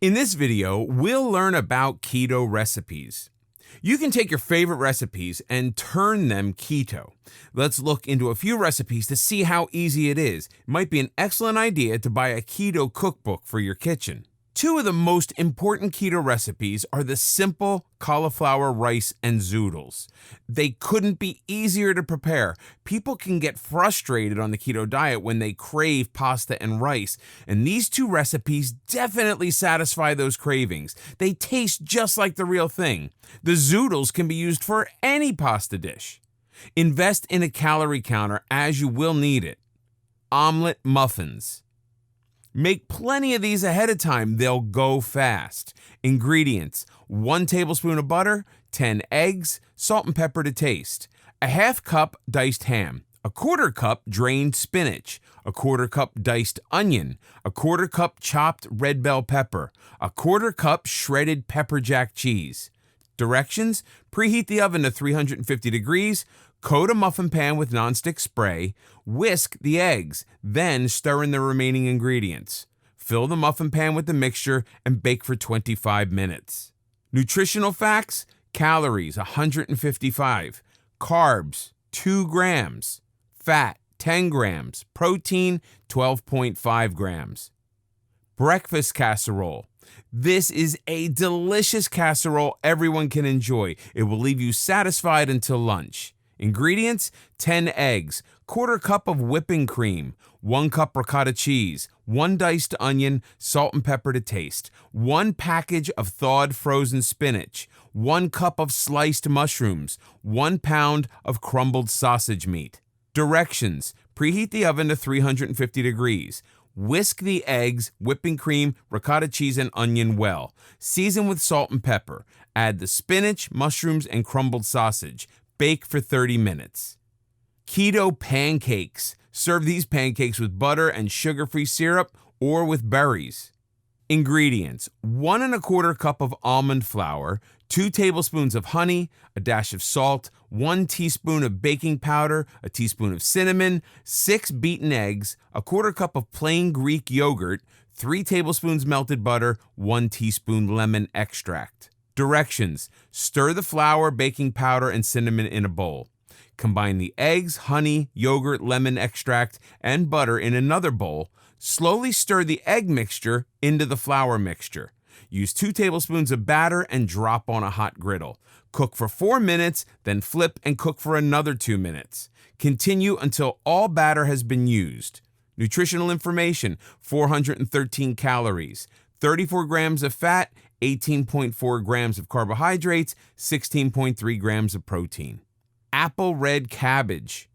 In this video, we'll learn about keto recipes. You can take your favorite recipes and turn them keto. Let's look into a few recipes to see how easy it is. It might be an excellent idea to buy a keto cookbook for your kitchen. Two of the most important keto recipes are the simple cauliflower rice and zoodles. They couldn't be easier to prepare. People can get frustrated on the keto diet when they crave pasta and rice, and these two recipes definitely satisfy those cravings. They taste just like the real thing. The zoodles can be used for any pasta dish. Invest in a calorie counter as you will need it. Omelet muffins. Make plenty of these ahead of time. They'll go fast. Ingredients: 1 tablespoon of butter, 10 eggs, salt and pepper to taste, a half cup diced ham, a quarter cup drained spinach, a quarter cup diced onion, a quarter cup chopped red bell pepper, a quarter cup shredded pepper jack cheese. Directions: preheat the oven to 350 degrees, coat a muffin pan with nonstick spray, whisk the eggs, then stir in the remaining ingredients. Fill the muffin pan with the mixture and bake for 25 minutes. Nutritional facts: calories 155, carbs 2 grams, fat 10 grams, protein 12.5 grams. Breakfast casserole. This is a delicious casserole everyone can enjoy. It will leave you satisfied until lunch. Ingredients: 10 eggs, quarter cup of whipping cream, 1 cup ricotta cheese, 1 diced onion, salt and pepper to taste, 1 package of thawed frozen spinach, 1 cup of sliced mushrooms, 1 pound of crumbled sausage meat. Directions: preheat the oven to 350 degrees. Whisk the eggs, whipping cream, ricotta cheese, and onion well. Season with salt and pepper. Add the spinach, mushrooms, and crumbled sausage. Bake for 30 minutes. Keto pancakes. Serve these pancakes with butter and sugar-free syrup or with berries. Ingredients: 1 1/4 cup of almond flour, 2 tablespoons of honey, a dash of salt, 1 teaspoon of baking powder, a teaspoon of cinnamon, 6 beaten eggs, a quarter cup of plain Greek yogurt, 3 tablespoons melted butter, 1 teaspoon lemon extract. Directions: stir the flour, baking powder, and cinnamon in a bowl. Combine the eggs, honey, yogurt, lemon extract, and butter in another bowl. Slowly stir the egg mixture into the flour mixture. Use 2 tablespoons of batter and drop on a hot griddle. Cook for 4 minutes, then flip and cook for another 2 minutes. Continue until all batter has been used. Nutritional information: 413 calories, 34 grams of fat, 18.4 grams of carbohydrates, 16.3 grams of protein. Apple red cabbage.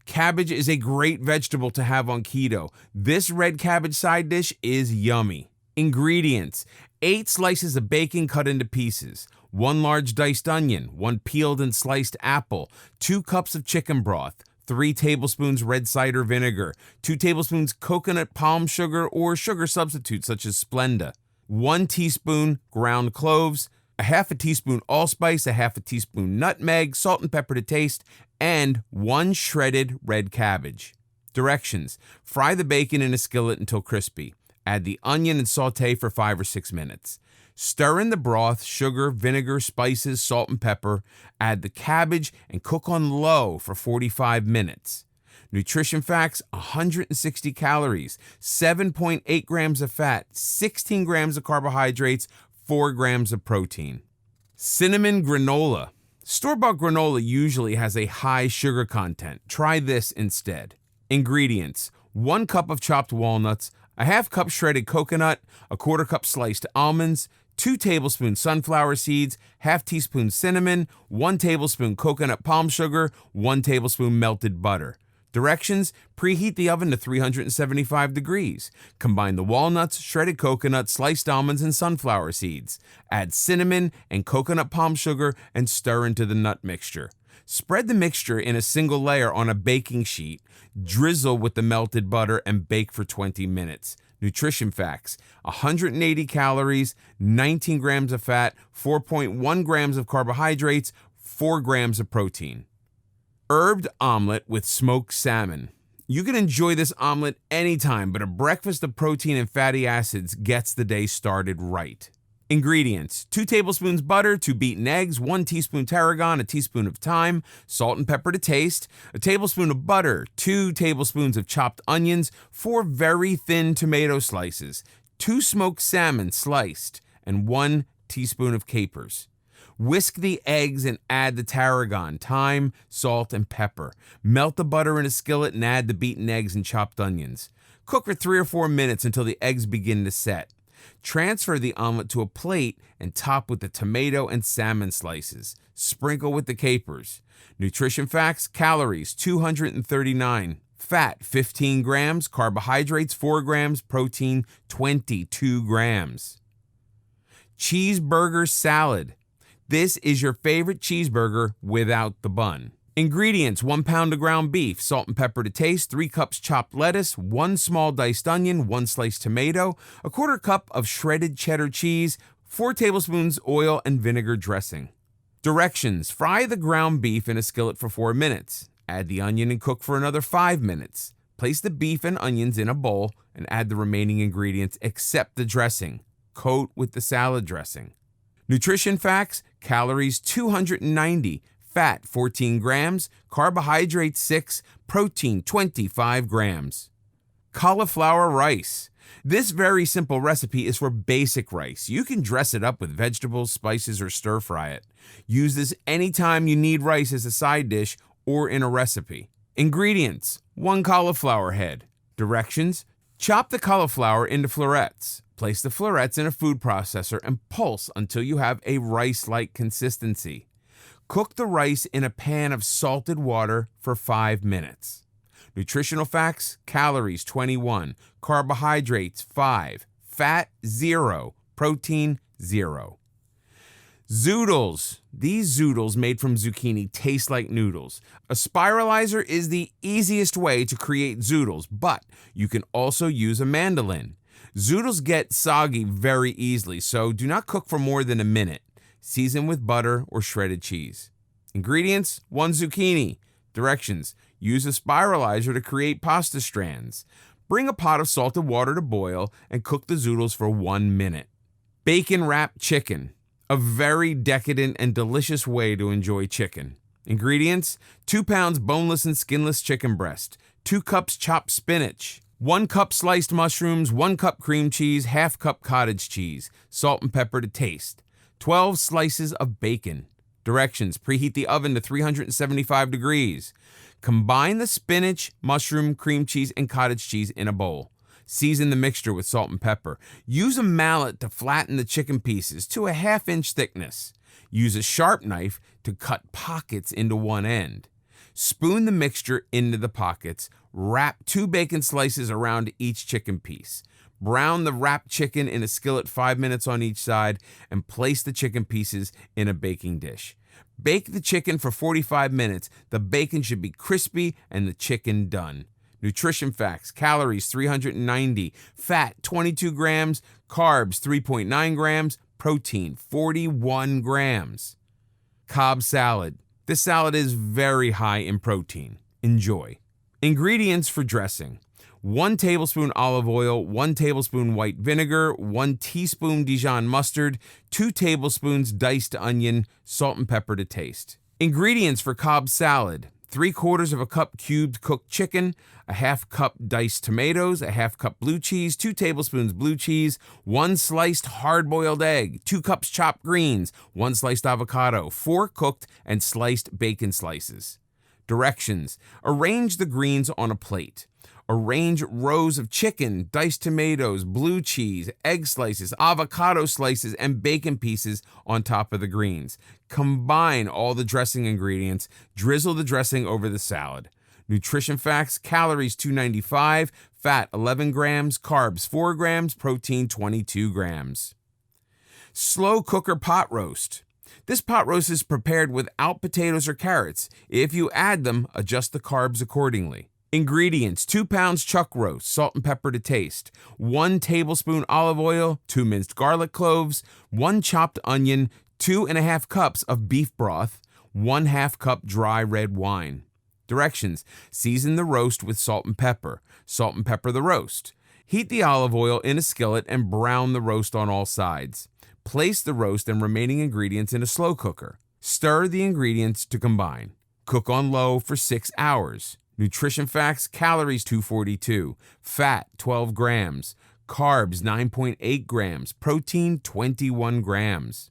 Cabbage is a great vegetable to have on keto. This red cabbage side dish is yummy. Ingredients: 8 slices of bacon cut into pieces, 1 large diced onion, 1 peeled and sliced apple, 2 cups of chicken broth, 3 tablespoons red cider vinegar, 2 tablespoons coconut palm sugar or sugar substitutes such as Splenda, 1 teaspoon ground cloves, a half a teaspoon allspice, a half a teaspoon nutmeg, salt and pepper to taste, and 1 shredded red cabbage. Directions: fry the bacon in a skillet until crispy. Add the onion and saute for 5 or 6 minutes. Stir in the broth, sugar, vinegar, spices, salt, and pepper. Add the cabbage and cook on low for 45 minutes. Nutrition facts: 160 calories, 7.8 grams of fat, 16 grams of carbohydrates, 4 grams of protein. Cinnamon granola. Store-bought granola usually has a high sugar content. Try this instead. Ingredients: 1 cup of chopped walnuts, a half cup shredded coconut, a quarter cup sliced almonds, 2 tablespoons sunflower seeds, half teaspoon cinnamon, 1 tablespoon coconut palm sugar, 1 tablespoon melted butter. Directions: preheat the oven to 375 degrees. Combine the walnuts, shredded coconut, sliced almonds, and sunflower seeds. Add cinnamon and coconut palm sugar and stir into the nut mixture. Spread the mixture in a single layer on a baking sheet, drizzle with the melted butter, and bake for 20 minutes. Nutrition facts: 180 calories, 19 grams of fat, 4.1 grams of carbohydrates, 4 grams of protein. Herbed omelet with smoked salmon. You can enjoy this omelet anytime, but a breakfast of protein and fatty acids gets the day started right. Ingredients: 2 tablespoons butter, 2 beaten eggs, 1 teaspoon tarragon, a teaspoon of thyme, salt and pepper to taste, a tablespoon of butter, 2 tablespoons of chopped onions, 4 very thin tomato slices, 2 smoked salmon sliced, and 1 teaspoon of capers. Whisk the eggs and add the tarragon, thyme, salt, and pepper. Melt the butter in a skillet and add the beaten eggs and chopped onions. Cook for 3 or 4 minutes until the eggs begin to set. Transfer the omelet to a plate and top with the tomato and salmon slices. Sprinkle with the capers. Nutrition facts: calories 239, fat 15 grams, carbohydrates 4 grams, protein 22 grams. Cheeseburger salad. This is your favorite cheeseburger without the bun. Ingredients: 1 pound of ground beef, salt and pepper to taste, 3 cups chopped lettuce, 1 small diced onion, 1 sliced tomato, a 1/4 cup of shredded cheddar cheese, 4 tablespoons oil and vinegar dressing. Directions: fry the ground beef in a skillet for 4 minutes. Add the onion and cook for another 5 minutes. Place the beef and onions in a bowl and add the remaining ingredients except the dressing. Coat with the salad dressing. Nutrition facts: calories 290, fat 14 grams, carbohydrates 6, protein 25 grams. Cauliflower rice. This very simple recipe is for basic rice. You can dress it up with vegetables, spices, or stir fry it. Use this anytime you need rice as a side dish or in a recipe. Ingredients: 1 cauliflower head. Directions: chop the cauliflower into florets. Place the florets in a food processor and pulse until you have a rice-like consistency. Cook the rice in a pan of salted water for 5 minutes. Nutritional facts: calories 21, carbohydrates 5, fat 0, protein 0. Zoodles. These zoodles made from zucchini taste like noodles. A spiralizer is the easiest way to create zoodles, but you can also use a mandolin. Zoodles get soggy very easily, so do not cook for more than a minute. Season with butter or shredded cheese. Ingredients: 1 zucchini. Directions: use a spiralizer to create pasta strands. Bring a pot of salted water to boil and cook the zoodles for 1 minute. Bacon wrapped chicken. A very decadent and delicious way to enjoy chicken. Ingredients: 2 pounds boneless and skinless chicken breast, 2 cups chopped spinach, 1 cup sliced mushrooms, 1 cup cream cheese, ½ cup cottage cheese, salt and pepper to taste, 12 slices of bacon. Directions: preheat the oven to 375 degrees. Combine the spinach, mushroom, cream cheese, and cottage cheese in a bowl. Season the mixture with salt and pepper. Use a mallet to flatten the chicken pieces to a 1/2 inch thickness. Use a sharp knife to cut pockets into one end. Spoon the mixture into the pockets. Wrap 2 bacon slices around each chicken piece. Brown the wrapped chicken in a skillet 5 minutes on each side and place the chicken pieces in a baking dish. Bake the chicken for 45 minutes. The bacon should be crispy and the chicken done. Nutrition facts: calories 390, fat 22 grams, carbs 3.9 grams, protein 41 grams. Cobb salad. This salad is very high in protein. Enjoy. Ingredients for dressing: 1 tablespoon olive oil, 1 tablespoon white vinegar, 1 teaspoon Dijon mustard, 2 tablespoons diced onion, salt and pepper to taste. Ingredients for Cobb salad: 3/4 of a cup cubed cooked chicken, a 1/2 cup diced tomatoes, a 1/2 cup blue cheese, 2 tablespoons blue cheese, 1 sliced hard-boiled egg, 2 cups chopped greens, 1 sliced avocado, 4 cooked and sliced bacon slices. Directions: arrange the greens on a plate. Arrange rows of chicken, diced tomatoes, blue cheese, egg slices, avocado slices, and bacon pieces on top of the greens. Combine all the dressing ingredients. Drizzle the dressing over the salad. Nutrition facts: calories 295, fat 11 grams, carbs 4 grams, protein 22 grams. Slow cooker pot roast. This pot roast is prepared without potatoes or carrots. If you add them, adjust the carbs accordingly. Ingredients: 2 pounds chuck roast, salt and pepper to taste, 1 tablespoon olive oil, 2 minced garlic cloves, 1 chopped onion, 2 1/2 cups of beef broth, 1/2 cup dry red wine. Directions: season the roast with salt and pepper. Salt and pepper the roast. Heat the olive oil in a skillet and brown the roast on all sides. Place the roast and remaining ingredients in a slow cooker. Stir the ingredients to combine. Cook on low for 6 hours. Nutrition facts: calories 242, fat 12 grams, carbs 9.8 grams, protein 21 grams.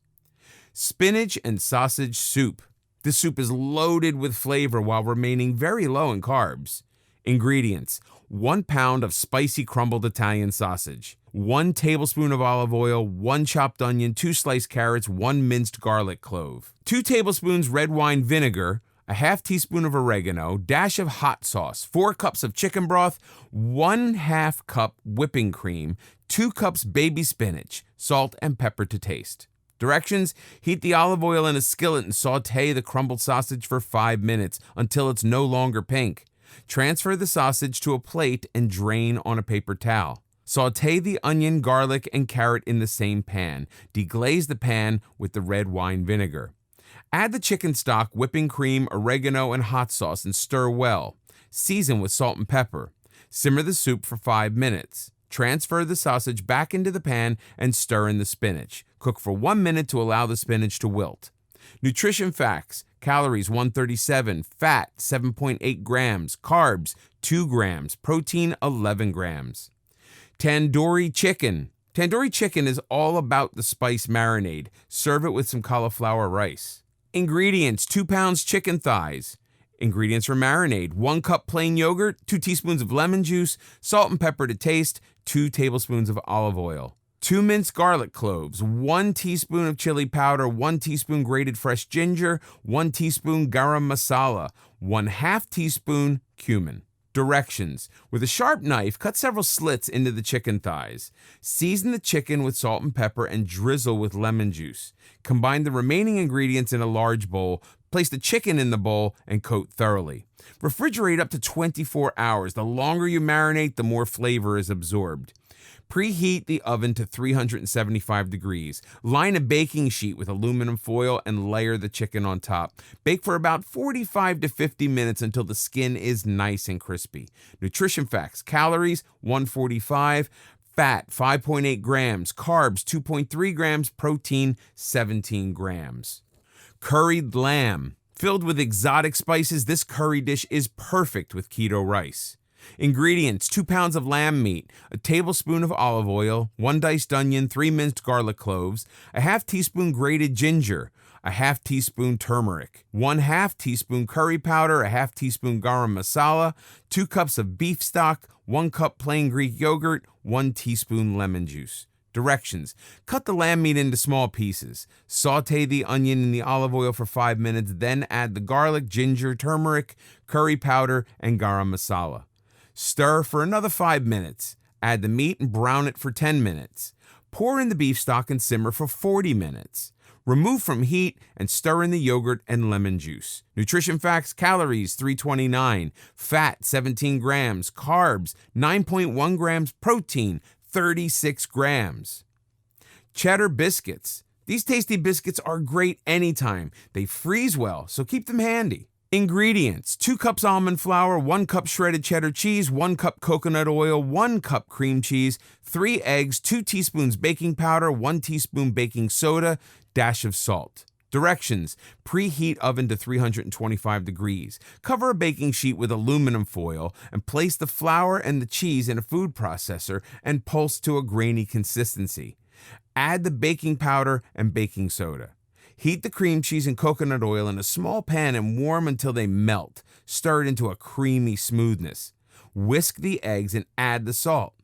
Spinach and sausage soup. This soup is loaded with flavor while remaining very low in carbs. Ingredients: 1 pound of spicy crumbled Italian sausage, 1 tablespoon of olive oil, 1 chopped onion, 2 sliced carrots, 1 minced garlic clove, 2 tablespoons red wine vinegar, a half teaspoon of oregano, dash of hot sauce, 4 cups of chicken broth, 1/2 cup whipping cream, 2 cups baby spinach, salt and pepper to taste. Directions: heat the olive oil in a skillet and saute the crumbled sausage for 5 minutes until it's no longer pink. Transfer the sausage to a plate and drain on a paper towel. Saute the onion, garlic, and carrot in the same pan. Deglaze the pan with the red wine vinegar. Add the chicken stock, whipping cream, oregano, and hot sauce and stir well. Season with salt and pepper. Simmer the soup for 5 minutes. Transfer the sausage back into the pan and stir in the spinach. Cook for 1 minute to allow the spinach to wilt. Nutrition facts: calories 137, fat 7.8 grams, carbs 2 grams, protein 11 grams. Tandoori chicken. Tandoori chicken is all about the spice marinade. Serve it with some cauliflower rice. Ingredients: 2 pounds chicken thighs. Ingredients for marinade: 1 cup plain yogurt, 2 teaspoons of lemon juice, salt and pepper to taste, 2 tablespoons of olive oil. 2 minced garlic cloves, 1 teaspoon of chili powder, 1 teaspoon grated fresh ginger, 1 teaspoon garam masala, 1/2 teaspoon cumin. Directions: with a sharp knife, cut several slits into the chicken thighs. Season the chicken with salt and pepper and drizzle with lemon juice. Combine the remaining ingredients in a large bowl. Place the chicken in the bowl and coat thoroughly. Refrigerate up to 24 hours. The longer you marinate, the more flavor is absorbed. Preheat the oven to 375 degrees. Line a baking sheet with aluminum foil and layer the chicken on top. Bake for about 45 to 50 minutes until the skin is nice and crispy. Nutrition facts: calories 145, fat 5.8 grams, carbs 2.3 grams, protein 17 grams. Curried lamb. Filled with exotic spices, this curry dish is perfect with keto rice. Ingredients: 2 pounds of lamb meat, a tablespoon of olive oil, 1 diced onion, 3 minced garlic cloves, a half teaspoon grated ginger, a half teaspoon turmeric, 1/2 teaspoon curry powder, a half teaspoon garam masala, 2 cups of beef stock, 1 cup plain Greek yogurt, 1 teaspoon lemon juice. Directions: cut the lamb meat into small pieces. Saute the onion in the olive oil for 5 minutes, then add the garlic, ginger, turmeric, curry powder, and garam masala. Stir for another 5 minutes. Add the meat and brown it for 10 minutes. Pour in the beef stock and simmer for 40 minutes. Remove from heat and stir in the yogurt and lemon juice. Nutrition facts: calories 329, fat 17 grams, carbs 9.1 grams, protein 36 grams. Cheddar biscuits. These tasty biscuits are great anytime. They freeze well, so keep them handy. Ingredients: 2 cups almond flour, 1 cup shredded cheddar cheese, 1 cup coconut oil, 1 cup cream cheese, 3 eggs, 2 teaspoons baking powder, 1 teaspoon baking soda, dash of salt. Directions: preheat oven to 325 degrees. Cover a baking sheet with aluminum foil and place the flour and the cheese in a food processor and pulse to a grainy consistency. Add the baking powder and baking soda. Heat the cream cheese and coconut oil in a small pan and warm until they melt. Stir it into a creamy smoothness. Whisk the eggs and add the salt.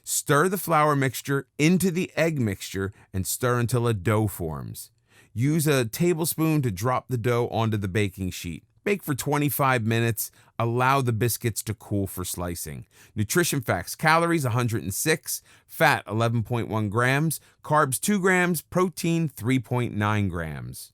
Stir the flour mixture into the egg mixture and stir until a dough forms. Use a tablespoon to drop the dough onto the baking sheet. Bake for 25 minutes. Allow the biscuits to cool for slicing. Nutrition facts: calories 106, fat 11.1 grams, carbs 2 grams, protein 3.9 grams.